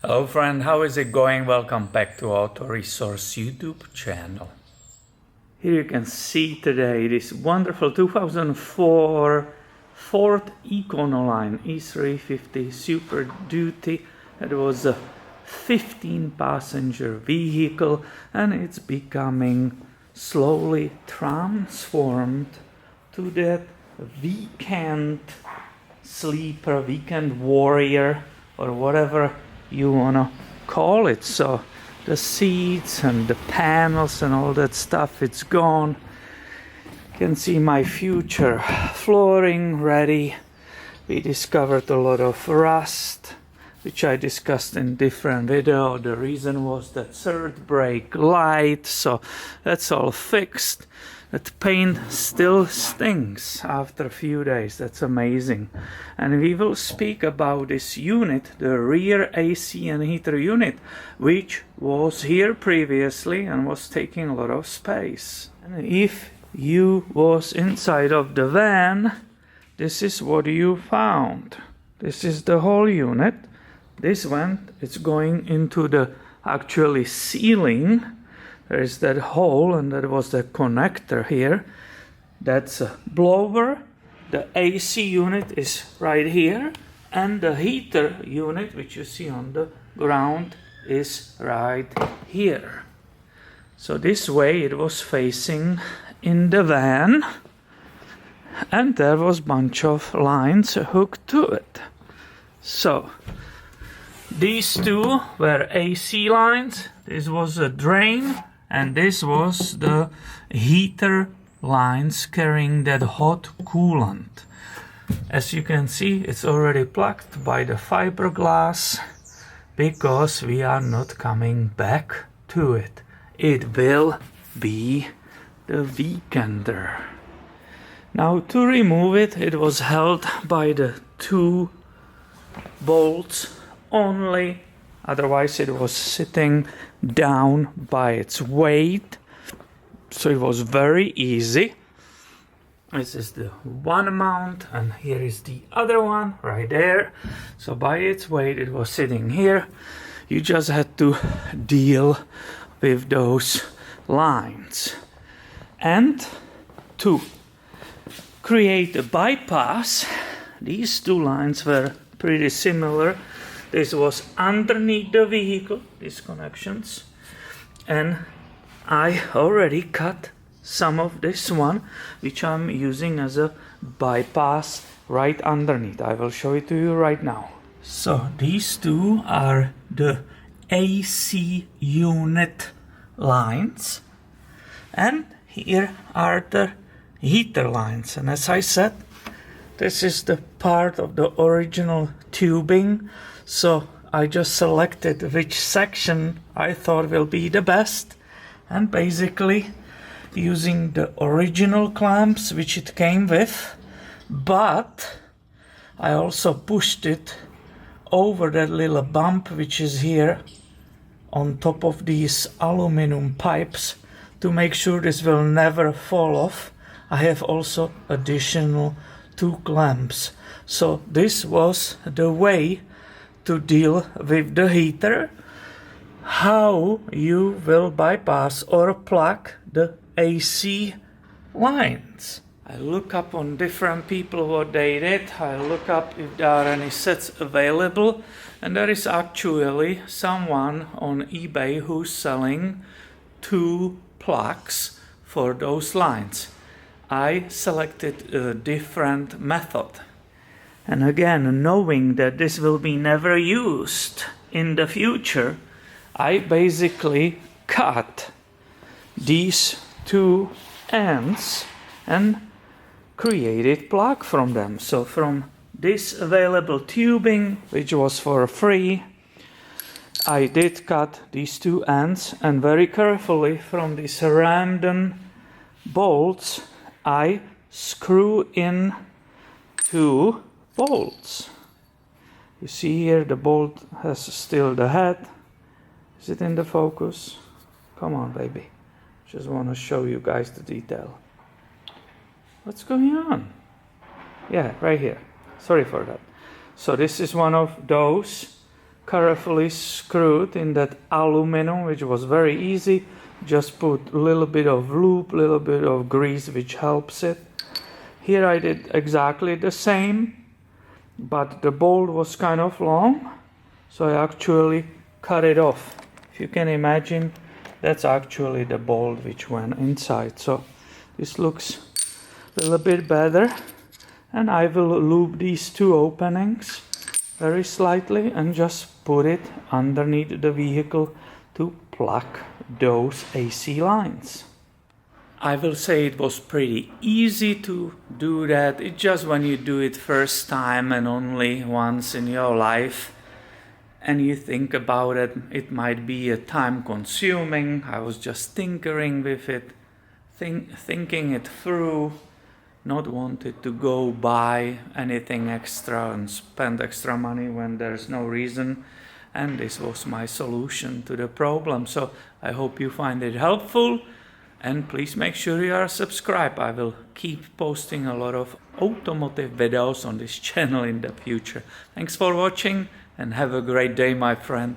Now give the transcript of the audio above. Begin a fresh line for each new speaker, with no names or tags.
Hello friend, how is it going? Welcome back to Auto Resource YouTube channel. Here you can see today this wonderful 2004 Ford Econoline E350 Super Duty. It was a 15-passenger vehicle and it's becoming slowly transformed to that weekend sleeper, weekend warrior, or whatever you wanna call it. So the seats and the panels and all that stuff, it's gone. You can see my future flooring ready. We discovered a lot of rust, which I discussed in different video. The reason was that third brake light, so that's all fixed. That paint still stinks after a few days. That's amazing. And we will speak about this unit, the rear AC and heater unit, which was here previously and was taking a lot of space. And if you was inside of the van, this is what you found. This is the whole unit. This vent, it's going into the actually ceiling. There is that hole, and that was the connector here. That's a blower. The AC unit is right here, and the heater unit, which you see on the ground, is right here. So this way it was facing in the van, and there was a bunch of lines hooked to it. So these two were AC lines. This was a drain, and this was the heater lines carrying that hot coolant. As you can see, it's already plugged by the fiberglass because we are not coming back to it. It will be the weekender. Now to remove it, it was held by the two bolts only. Otherwise it was sitting down by its weight, so it was very easy. This is the one mount, and here is the other one right there. So by its weight it was sitting here. You just had to deal with those lines. And to create a bypass, these two lines were pretty similar. This was underneath the vehicle, these connections, and I already cut some of this one, which I'm using as a bypass right underneath. I will show it to you right now. So these two are the AC unit lines, and here are the heater lines. And as I said, this is the part of the original tubing. So I just selected which section I thought will be the best, and basically using the original clamps which it came with, but I also pushed it over that little bump which is here on top of these aluminum pipes to make sure this will never fall off. I have also additional two clamps. So this was the way to deal with the heater, how you will bypass or plug the AC lines. I look up on different people what they did. I look up if there are any sets available, and there is actually someone on eBay who's selling two plugs for those lines. I selected a different method. And again, knowing that this will be never used in the future, I basically cut these two ends and created plug from them. So from this available tubing, which was for free, I did cut these two ends, and very carefully from these random bolts, I screw in two bolts. You see here the bolt has still the head. Is it in the focus? Come on, baby. Just want to show you guys the detail. What's going on? Yeah, right here. Sorry for that. So this is one of those carefully screwed in that aluminum, which was very easy. Just put a little bit of lube, little bit of grease, which helps it. Here I did exactly the same, but the bolt was kind of long, so I actually cut it off. If you can imagine, that's actually the bolt which went inside. So this looks a little bit better, and I will lube these two openings very slightly and just put it underneath the vehicle to plug those AC lines. I will say it was pretty easy to do that. It's just when you do it first time and only once in your life, and you think about it, it might be a time consuming. I was just tinkering with it, thinking it through, not wanted to go buy anything extra and spend extra money when there's no reason. And this was my solution to the problem. So I hope you find it helpful. And please make sure you are subscribed. I will keep posting a lot of automotive videos on this channel in the future. Thanks for watching and have a great day, my friend.